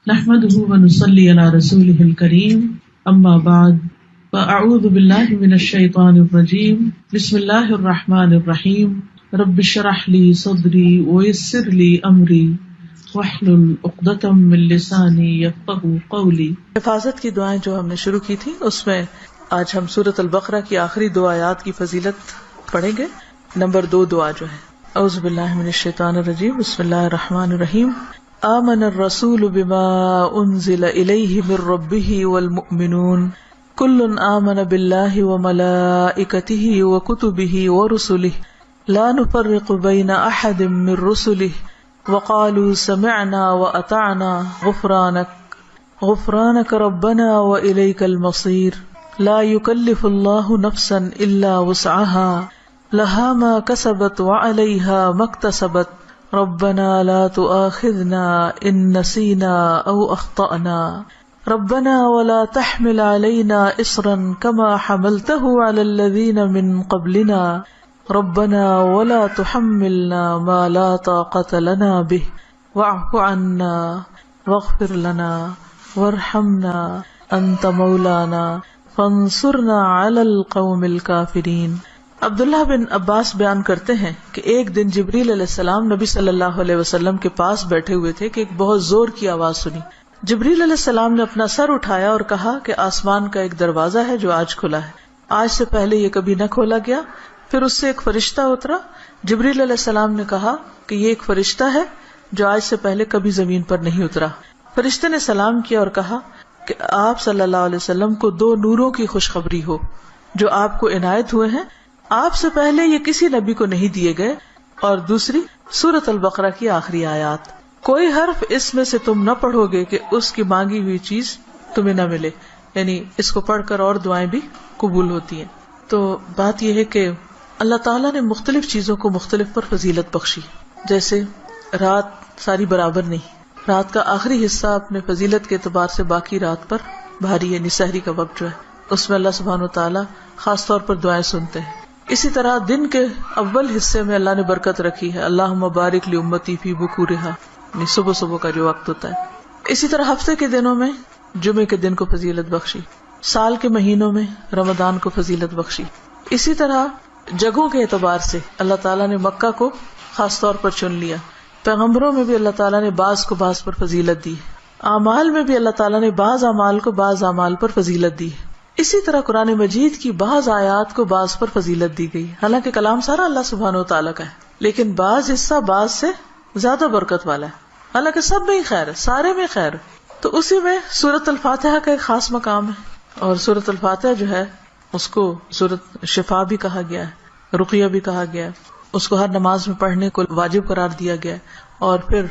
نحمده ونصلي على رسوله الكريم اما بعد فاعوذ بالله من الشيطان الرجيم بسم الله الرحمن الرحيم رب اشرح لي صدري ويسر لي امري واحلل عقدة من لساني يفقهوا قولي۔ حفاظت کی دعائیں جو ہم نے شروع کی تھی اس میں آج ہم سورۃ البقرہ کی آخری دو آیات کی فضیلت پڑھیں گے۔ نمبر 2 دعا جو ہے اعوذ باللہ من الشیطان الرجیم بسم اللہ الرحمن الرحیم آمن الرسول بما انزل الیہ من ربہ والمؤمنون کل آمن باللہ وملائکتہ وکتبہ ورسلہ لا نفرق بین احد من رسلہ وقالوا سمعنا واطعنا غفرانک ربنا والیک المصیر لا یکلف اللہ نفسا الا وسعها لها ما كسبت وعليها ما اكتسبت ربنا لا تؤاخذنا إن نسينا أو أخطأنا ربنا ولا تحمل علينا إصرا كما حملته على الذين من قبلنا ربنا ولا تحملنا ما لا طاقة لنا به واعف عنا واغفر لنا وارحمنا أنت مولانا فانصرنا على القوم الكافرين۔ عبداللہ بن عباس بیان کرتے ہیں کہ ایک دن جبریل علیہ السلام نبی صلی اللہ علیہ وسلم کے پاس بیٹھے ہوئے تھے کہ ایک بہت زور کی آواز سنی۔ جبریل علیہ السلام نے اپنا سر اٹھایا اور کہا کہ آسمان کا ایک دروازہ ہے جو آج کھلا ہے، آج سے پہلے یہ کبھی نہ کھولا گیا۔ پھر اس سے ایک فرشتہ اترا۔ جبریل علیہ السلام نے کہا کہ یہ ایک فرشتہ ہے جو آج سے پہلے کبھی زمین پر نہیں اترا۔ فرشتے نے سلام کیا اور کہا کہ آپ صلی اللہ علیہ وسلم کو 2 نوروں کی خوشخبری ہو جو آپ کو عنایت ہوئے ہیں، آپ سے پہلے یہ کسی نبی کو نہیں دیے گئے، اور دوسری سورۃ البقرہ کی آخری آیات، کوئی حرف اس میں سے تم نہ پڑھو گے کہ اس کی مانگی ہوئی چیز تمہیں نہ ملے، یعنی اس کو پڑھ کر اور دعائیں بھی قبول ہوتی ہیں۔ تو بات یہ ہے کہ اللہ تعالیٰ نے مختلف چیزوں کو مختلف پر فضیلت بخشی، جیسے رات ساری برابر نہیں، رات کا آخری حصہ اپنے فضیلت کے اعتبار سے باقی رات پر بھاری، یعنی سحری کا وقت جو ہے اس میں اللہ سبحانہ و تعالیٰ خاص طور پر دعائیں سنتے ہیں۔ اسی طرح دن کے اول حصے میں اللہ نے برکت رکھی ہے، اللہم بارک لی امتی فی بکورہا، یعنی صبح صبح کا جو وقت ہوتا ہے۔ اسی طرح ہفتے کے دنوں میں جمعے کے دن کو فضیلت بخشی، سال کے مہینوں میں رمضان کو فضیلت بخشی۔ اسی طرح جگہوں کے اعتبار سے اللہ تعالیٰ نے مکہ کو خاص طور پر چن لیا، پیغمبروں میں بھی اللہ تعالیٰ نے بعض کو بعض پر فضیلت دی، اعمال میں بھی اللہ تعالیٰ نے بعض اعمال کو بعض اعمال پر فضیلت دی۔ اسی طرح قرآن مجید کی بعض آیات کو بعض پر فضیلت دی گئی، حالانکہ کلام سارا اللہ سبحانہ و تعالیٰ کا ہے، لیکن بعض حصہ بعض سے زیادہ برکت والا ہے، حالانکہ سب میں ہی خیر ہے، سارے میں خیر ہے۔ تو اسی میں سورۃ الفاتحہ کا ایک خاص مقام ہے، اور سورۃ الفاتحہ جو ہے اس کو سورۃ شفا بھی کہا گیا ہے، رقیہ بھی کہا گیا ہے، اس کو ہر نماز میں پڑھنے کو واجب قرار دیا گیا ہے، اور پھر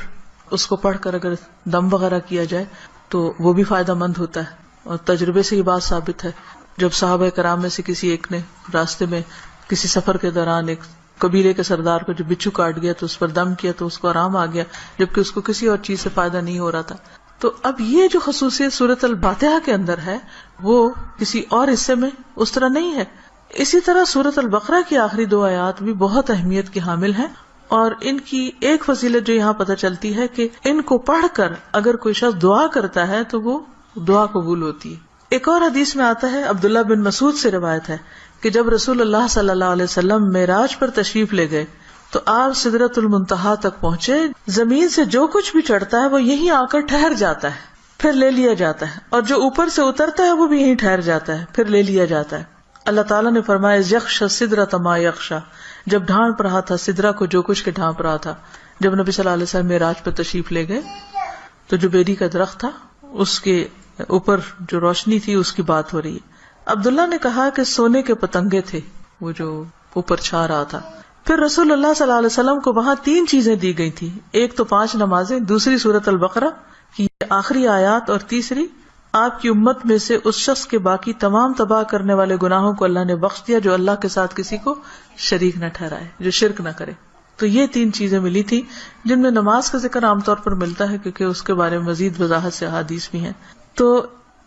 اس کو پڑھ کر اگر دم وغیرہ کیا جائے تو وہ بھی فائدہ مند ہوتا ہے، اور تجربے سے یہ بات ثابت ہے۔ جب صحابہ کرام میں سے کسی ایک نے راستے میں کسی سفر کے دوران ایک قبیلے کے سردار کو جو بچھو کاٹ گیا تو اس پر دم کیا تو اس کو آرام آ گیا، جبکہ اس کو کسی اور چیز سے فائدہ نہیں ہو رہا تھا۔ تو اب یہ جو خصوصیت سورۃ الفاتحہ کے اندر ہے وہ کسی اور حصے میں اس طرح نہیں ہے۔ اسی طرح سورۃ البقرہ کی آخری 2 آیات بھی بہت اہمیت کی حامل ہیں، اور ان کی ایک فضیلت جو یہاں پتہ چلتی ہے کہ ان کو پڑھ کر اگر کوئی شخص دعا کرتا ہے تو وہ دعا قبول ہوتی ہے۔ ایک اور حدیث میں آتا ہے، عبداللہ بن مسعود سے روایت ہے کہ جب رسول اللہ صلی اللہ علیہ وسلم معراج پر تشریف لے گئے تو آپ سدرۃ المنتہا تک پہنچے، زمین سے جو کچھ بھی چڑھتا ہے وہ یہیں آ کر ٹھہر جاتا ہے، پھر لے لیا جاتا ہے، اور جو اوپر سے اترتا ہے وہ بھی یہیں ٹھہر جاتا ہے، پھر لے لیا جاتا ہے۔ اللہ تعالیٰ نے فرمایا یخش السدرۃ ما یخشی، جب ڈھانپ رہا تھا سدرہ کو جو کچھ کے ڈھانپ رہا تھا۔ جب نبی صلی اللہ علیہ وسلم معراج پر تشریف لے گئے تو جو بیری کا درخت تھا اس کے اوپر جو روشنی تھی اس کی بات ہو رہی ہے۔ عبداللہ نے کہا کہ سونے کے پتنگے تھے وہ جو اوپر چھا رہا تھا۔ پھر رسول اللہ صلی اللہ علیہ وسلم کو وہاں 3 چیزیں دی گئی تھی، ایک تو 5 نمازیں، دوسری سورۃ البقرہ کی آخری آیات، اور تیسری آپ کی امت میں سے اس شخص کے باقی تمام تباہ کرنے والے گناہوں کو اللہ نے بخش دیا جو اللہ کے ساتھ کسی کو شریک نہ ٹھہرائے، جو شرک نہ کرے۔ تو یہ 3 چیزیں ملی تھی جن میں نماز کا ذکر عام طور پر ملتا ہے کیونکہ اس کے بارے میں مزید وضاحت سے احادیث بھی ہیں۔ تو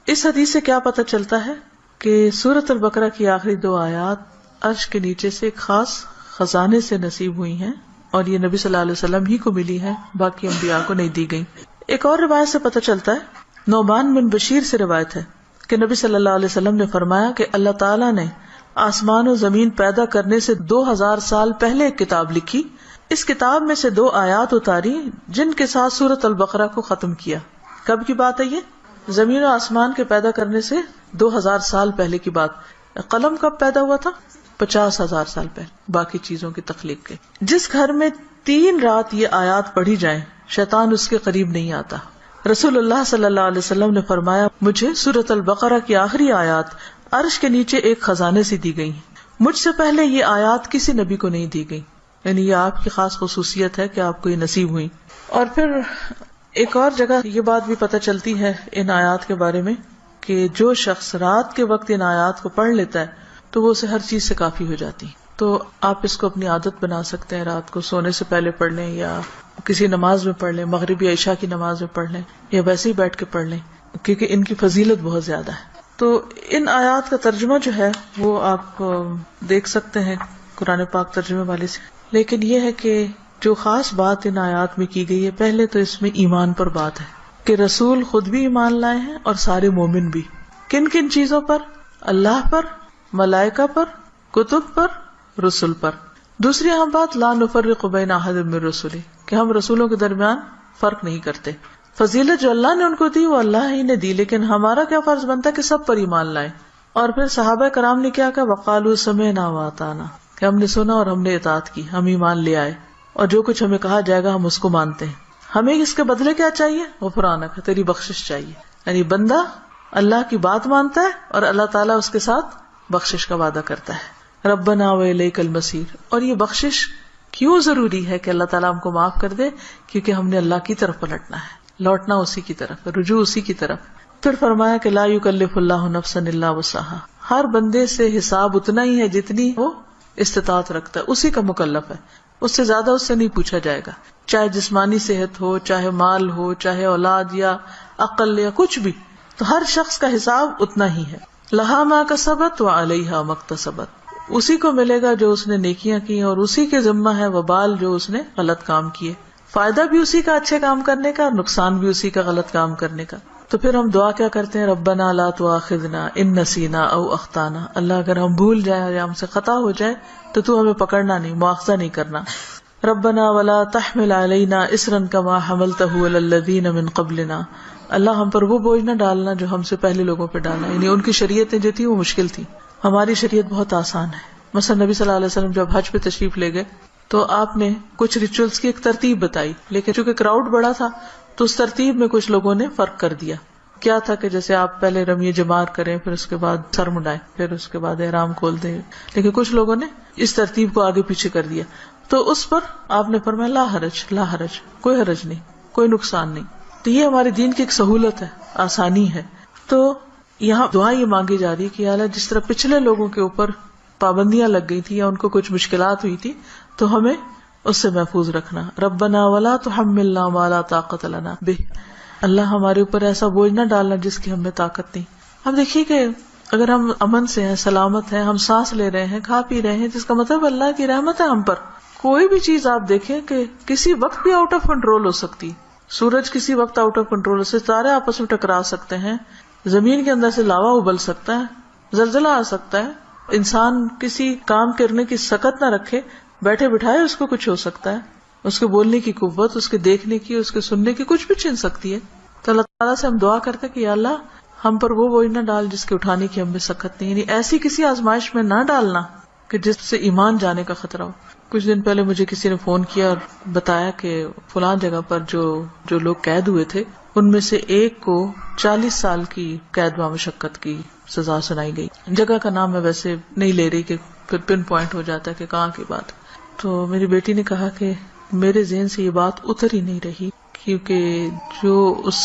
اس حدیث سے کیا پتہ چلتا ہے کہ سورۃ البقرہ کی آخری 2 آیات عرش کے نیچے سے ایک خاص خزانے سے نصیب ہوئی ہیں، اور یہ نبی صلی اللہ علیہ وسلم ہی کو ملی ہے، باقی انبیاء کو نہیں دی گئی۔ ایک اور روایت سے پتہ چلتا ہے، نعمان بن بشیر سے روایت ہے کہ نبی صلی اللہ علیہ وسلم نے فرمایا کہ اللہ تعالیٰ نے آسمان و زمین پیدا کرنے سے 2000 سال پہلے ایک کتاب لکھی، اس کتاب میں سے 2 آیات اتاری جن کے ساتھ سورۃ البقرہ کو ختم کیا۔ کب کی بات ہے یہ؟ زمین و آسمان کے پیدا کرنے سے 2000 سال پہلے کی بات۔ قلم کب پیدا ہوا تھا؟ 50,000 سال پہلے، باقی چیزوں کی تخلیق کے۔ جس گھر میں 3 رات یہ آیات پڑھی جائیں شیطان اس کے قریب نہیں آتا۔ رسول اللہ صلی اللہ علیہ وسلم نے فرمایا، مجھے سورۃ البقرہ کی آخری آیات عرش کے نیچے ایک خزانے سے دی گئی، مجھ سے پہلے یہ آیات کسی نبی کو نہیں دی گئی، یعنی یہ آپ کی خاص خصوصیت ہے کہ آپ کو یہ نصیب ہوئی۔ اور پھر ایک اور جگہ یہ بات بھی پتہ چلتی ہے ان آیات کے بارے میں کہ جو شخص رات کے وقت ان آیات کو پڑھ لیتا ہے تو وہ اسے ہر چیز سے کافی ہو جاتی۔ تو آپ اس کو اپنی عادت بنا سکتے ہیں، رات کو سونے سے پہلے پڑھ لیں یا کسی نماز میں پڑھ لیں، مغرب یا عشاء کی نماز میں پڑھ لیں یا ویسے ہی بیٹھ کے پڑھ لیں، کیونکہ ان کی فضیلت بہت زیادہ ہے۔ تو ان آیات کا ترجمہ جو ہے وہ آپ دیکھ سکتے ہیں قرآن پاک ترجمے والے سے، لیکن یہ ہے کہ جو خاص بات ان آیات میں کی گئی ہے، پہلے تو اس میں ایمان پر بات ہے کہ رسول خود بھی ایمان لائے ہیں اور سارے مومن بھی۔ کن کن چیزوں پر؟ اللہ پر، ملائکہ پر، کتب پر، رسول پر۔ دوسری اہم بات، لا نفرق بین احد من رسلہ، کہ ہم رسولوں کے درمیان فرق نہیں کرتے۔ فضیلت جو اللہ نے ان کو دی وہ اللہ ہی نے دی، لیکن ہمارا کیا فرض بنتا ہے کہ سب پر ایمان لائیں۔ اور پھر صحابہ کرام نے کیا کہا، وقالوا سمعنا واطعنا، کہ ہم نے سنا اور ہم نے اطاعت کی، ہم ایمان لے آئے اور جو کچھ ہمیں کہا جائے گا ہم اس کو مانتے ہیں۔ ہمیں اس کے بدلے کیا چاہیے؟ غفرانک، تیری بخشش چاہیے۔ یعنی بندہ اللہ کی بات مانتا ہے اور اللہ تعالیٰ اس کے ساتھ بخشش کا وعدہ کرتا ہے، ربنا وإلیک المصیر۔ اور یہ بخشش کیوں ضروری ہے کہ اللہ تعالیٰ ہم کو معاف کر دے؟ کیونکہ ہم نے اللہ کی طرف پلٹنا ہے، لوٹنا اسی کی طرف، رجوع اسی کی طرف۔ پھر فرمایا کہ لا یکلف اللہ نفسا الا وسعها، ہر بندے سے حساب اتنا ہی ہے جتنی وہ استطاعت رکھتا ہے، اسی کا مکلف ہے، اس سے زیادہ اس سے نہیں پوچھا جائے گا، چاہے جسمانی صحت ہو، چاہے مال ہو، چاہے اولاد یا عقل یا کچھ بھی، تو ہر شخص کا حساب اتنا ہی ہے۔ لہا ما کسبت وعلیہا ما اکتسبت، اسی کو ملے گا جو اس نے نیکیاں کی اور اسی کے ذمہ ہے وبال جو اس نے غلط کام کیے، فائدہ بھی اسی کا اچھے کام کرنے کا اور نقصان بھی اسی کا غلط کام کرنے کا۔ تو پھر ہم دعا کیا کرتے ہیں، ربنا لا تؤاخذنا ان نسینا او اخطانا، اللہ اگر ہم بھول جائیں یا ہم سے خطا ہو جائے تو ہمیں پکڑنا نہیں، مؤاخذہ نہیں کرنا۔ ربنا ولا تحمل علینا اصرا کما حملته علی الذین من قبلنا، اللہ ہم پر وہ بوجھ نہ ڈالنا جو ہم سے پہلے لوگوں پہ ڈالا، یعنی ان کی شریعتیں جو تھی وہ مشکل تھی، ہماری شریعت بہت آسان ہے۔ مثلا نبی صلی اللہ علیہ وسلم جب حج پہ تشریف لے گئے تو آپ نے کچھ ریچولز کی ایک ترتیب بتائی، لیکن چونکہ کراؤڈ بڑا تھا تو اس ترتیب میں کچھ لوگوں نے فرق کر دیا۔ کیا تھا کہ جیسے آپ پہلے رمی جمار کریں، پھر اس کے بعد سر مڈائیں، پھر اس کے بعد احرام کھول دیں، لیکن کچھ لوگوں نے اس ترتیب کو آگے پیچھے کر دیا، تو اس پر آپ نے فرمایا لا حرج، لا حرج، کوئی حرج نہیں، کوئی نقصان نہیں۔ تو یہ ہمارے دین کی ایک سہولت ہے، آسانی ہے۔ تو یہاں دعا یہ مانگی جا رہی کہ یا اللہ جس طرح پچھلے لوگوں کے اوپر پابندیاں لگ گئی تھی یا ان کو کچھ مشکلات ہوئی تھی تو ہمیں اس سے محفوظ رکھنا۔ ربنا ولا تحملنا ما لا طاقت لنا بہ، اللہ ہمارے اوپر ایسا بوجھ نہ ڈالنا جس کی ہمیں طاقت نہیں۔ اب دیکھیے کہ اگر ہم امن سے ہیں، سلامت ہیں، ہم سانس لے رہے ہیں، کھا پی رہے ہیں، جس کا مطلب اللہ کی رحمت ہے ہم پر۔ کوئی بھی چیز آپ دیکھیں کہ کسی وقت بھی آؤٹ آف کنٹرول ہو سکتی، سورج کسی وقت آؤٹ آف کنٹرول، ستارے آپس میں ٹکرا سکتے ہیں، زمین کے اندر سے لاوا ابل سکتا ہے، زلزلہ آ سکتا ہے، انسان کسی کام کرنے کی سکت نہ رکھے، بیٹھے بٹھائے اس کو کچھ ہو سکتا ہے، اس کے بولنے کی قوت، اس کے دیکھنے کی، اس کے سننے کی کچھ بھی چھن سکتی ہے۔ تو اللہ تعالیٰ سے ہم دعا کرتے ہیں کہ یا اللہ ہم پر وہ بوجھ نہ ڈال جس کے اٹھانے کی ہم میں سکت نہیں، یعنی ایسی کسی آزمائش میں نہ ڈالنا کہ جس سے ایمان جانے کا خطرہ ہو۔ کچھ دن پہلے مجھے کسی نے فون کیا اور بتایا کہ فلاں جگہ پر جو لوگ قید ہوئے تھے ان میں سے ایک کو 40 سال کی قید و مشقت کی سزا سنائی گئی۔ جگہ کا نام میں ویسے نہیں لے رہی کہ پھر پن پوائنٹ ہو جاتا ہے کہ کہاں کی بات۔ تو میری بیٹی نے کہا کہ میرے ذہن سے یہ بات اتر ہی نہیں رہی، کیونکہ جو اس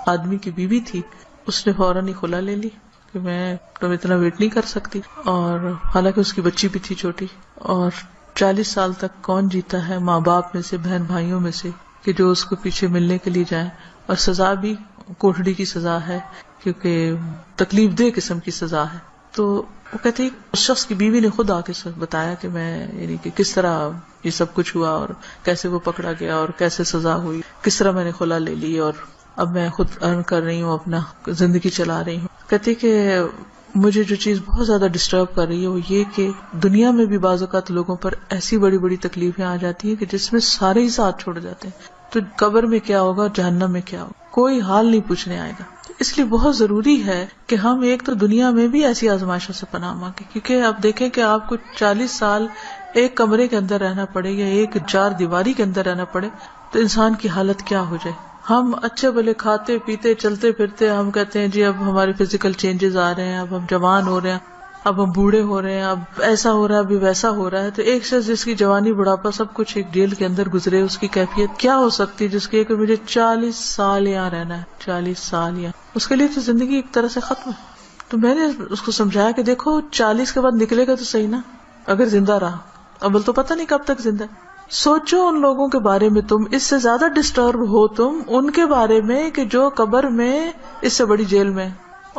آدمی کی بیوی تھی اس نے فوراً ہی کھلا لے لی کہ میں تم اتنا ویٹ نہیں کر سکتی، اور حالانکہ اس کی بچی بھی تھی چھوٹی، اور 40 سال تک کون جیتا ہے ماں باپ میں سے، بہن بھائیوں میں سے، کہ جو اس کو پیچھے ملنے کے لیے جائیں، اور سزا بھی کوٹھڑی کی سزا ہے کیونکہ تکلیف دہ قسم کی سزا ہے۔ تو وہ کہتے ہیں اس شخص کی بیوی نے خود آ کے بتایا کہ میں یعنی کہ کس طرح یہ سب کچھ ہوا اور کیسے وہ پکڑا گیا اور کیسے سزا ہوئی، کس طرح میں نے خلا لے لی اور اب میں خود ارن کر رہی ہوں، اپنا زندگی چلا رہی ہوں. کہتے کہ مجھے جو چیز بہت زیادہ ڈسٹرب کر رہی ہے وہ یہ کہ دنیا میں بھی بعض اوقات لوگوں پر ایسی بڑی بڑی تکلیفیں آ جاتی ہیں کہ جس میں سارے ہی ساتھ چھوڑ جاتے ہیں، تو قبر میں کیا ہوگا، جہنم میں کیا ہوگا، کوئی حال نہیں پوچھنے آئے گا. اس لیے بہت ضروری ہے کہ ہم ایک تو دنیا میں بھی ایسی آزمائشوں سے پناہ مانگیں، کیونکہ آپ دیکھیں کہ آپ کو 40 سال ایک کمرے کے اندر رہنا پڑے یا ایک 4 دیواری کے اندر رہنا پڑے تو انسان کی حالت کیا ہو جائے. ہم اچھے بھلے کھاتے پیتے چلتے پھرتے، ہم کہتے ہیں جی اب ہمارے فزیکل چینجز آ رہے ہیں، اب ہم جوان ہو رہے ہیں، اب ہم بوڑھے ہو رہے ہیں، اب ایسا ہو رہا ہے، ابھی ویسا ہو رہا ہے. تو ایک شخص جس کی جوانی بڑھاپا سب کچھ ایک جیل کے اندر گزرے، اس کی کیفیت کیا ہو سکتی ہے جس کی کہ مجھے 40 سال یہاں رہنا ہے، 40 سال یہاں. اس کے لیے تو زندگی ایک طرح سے ختم ہے. تو میں نے اس کو سمجھایا کہ دیکھو 40 کے بعد نکلے گا تو صحیح نا، اگر زندہ رہا، اول تو پتہ نہیں کب تک زندہ. سوچو ان لوگوں کے بارے میں، تم اس سے زیادہ ڈسٹرب ہو تم ان کے بارے میں کہ جو قبر میں اس سے بڑی جیل میں،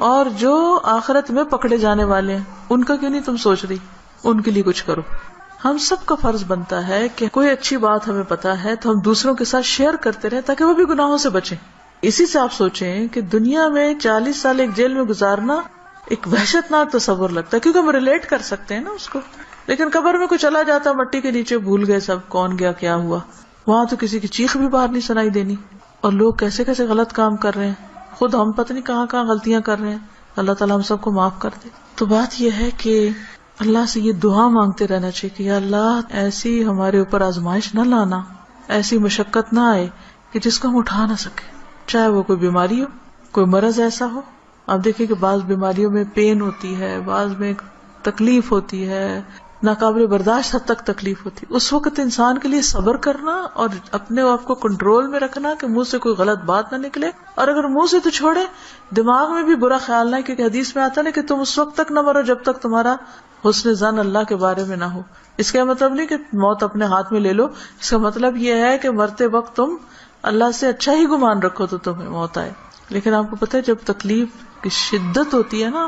اور جو آخرت میں پکڑے جانے والے ہیں، ان کا کیوں نہیں تم سوچ رہی؟ ان کے لیے کچھ کرو. ہم سب کا فرض بنتا ہے کہ کوئی اچھی بات ہمیں پتا ہے تو ہم دوسروں کے ساتھ شیئر کرتے رہیں تاکہ وہ بھی گناہوں سے بچیں. اسی سے آپ سوچیں کہ دنیا میں 40 سال ایک جیل میں گزارنا ایک وحشت ناک تصور لگتا ہے، کیونکہ ہم ریلیٹ کر سکتے ہیں نا اس کو. لیکن قبر میں کوئی چلا جاتا مٹی کے نیچے، بھول گئے سب کون گیا کیا ہوا. وہاں تو کسی کی چیخ بھی باہر نہیں سنائی دینی، اور لوگ کیسے کیسے غلط کام کر رہے ہیں، خود ہم پتہ نہیں کہاں کہاں غلطیاں کر رہے ہیں. اللہ تعالیٰ ہم سب کو معاف کر دے. تو بات یہ ہے کہ اللہ سے یہ دعا مانگتے رہنا چاہیے کہ یا اللہ ایسی ہمارے اوپر آزمائش نہ لانا، ایسی مشقت نہ آئے کہ جس کو ہم اٹھا نہ سکے، چاہے وہ کوئی بیماری ہو، کوئی مرض ایسا ہو. آپ دیکھیں کہ بعض بیماریوں میں پین ہوتی ہے، بعض میں تکلیف ہوتی ہے، ناقابل برداشت حد تک تکلیف ہوتی. اس وقت انسان کے لیے صبر کرنا اور اپنے آپ کو کنٹرول میں رکھنا کہ منہ سے کوئی غلط بات نہ نکلے، اور اگر منہ سے تو چھوڑے دماغ میں بھی برا خیال نہ، کیونکہ حدیث میں آتا نا کہ تم اس وقت تک نہ مرو جب تک تمہارا حسن ظن اللہ کے بارے میں نہ ہو. اس کا مطلب نہیں کہ موت اپنے ہاتھ میں لے لو، اس کا مطلب یہ ہے کہ مرتے وقت تم اللہ سے اچھا ہی گمان رکھو تو تمہیں موت آئے. لیکن آپ کو پتہ ہے جب تکلیف کی شدت ہوتی ہے نا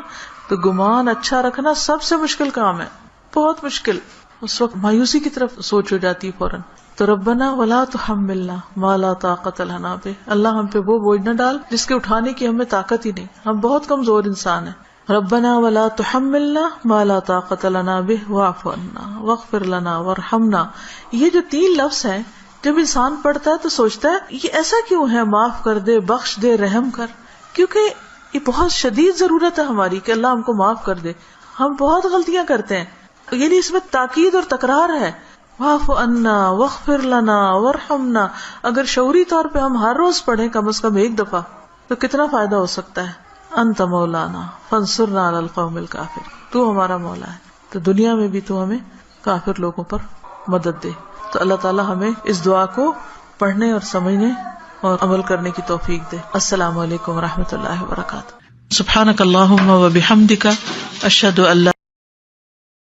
تو گمان اچھا رکھنا سب سے مشکل کام ہے، بہت مشکل. اس وقت مایوسی کی طرف سوچ ہو جاتی ہے فوراً. تو ربنا ولا تحملنا ما لا طاقت لنا بہ، اللہ ہم پہ وہ بوجھ نہ ڈال جس کے اٹھانے کی ہمیں طاقت ہی نہیں، ہم بہت کمزور انسان ہیں. ربنا ولا تحملنا ما لا طاقت لنا بہ واعف عنا واغفر لنا وارحمنا. یہ جو 3 لفظ ہیں جب انسان پڑھتا ہے تو سوچتا ہے یہ ایسا کیوں ہے، معاف کر دے، بخش دے، رحم کر، کیونکہ یہ بہت شدید ضرورت ہے ہماری کہ اللہ ہم کو معاف کر دے. ہم بہت غلطیاں کرتے ہیں، یعنی اس میں تاکید اور تکرار ہے. واعف عنا واغفر لنا وارحمنا. اگر شعوری طور پہ ہم ہر روز پڑھیں کم از کم ایک دفعہ تو کتنا فائدہ ہو سکتا ہے. انت مولانا فانصرنا علی القوم الکافر. تو ہمارا مولا ہے تو دنیا میں بھی تو ہمیں کافر لوگوں پر مدد دے. تو اللہ تعالیٰ ہمیں اس دعا کو پڑھنے اور سمجھنے اور عمل کرنے کی توفیق دے. السلام علیکم ورحمۃ اللہ وبرکاتہ. سبحانک اللہم و بحمدک، اشہد ان لا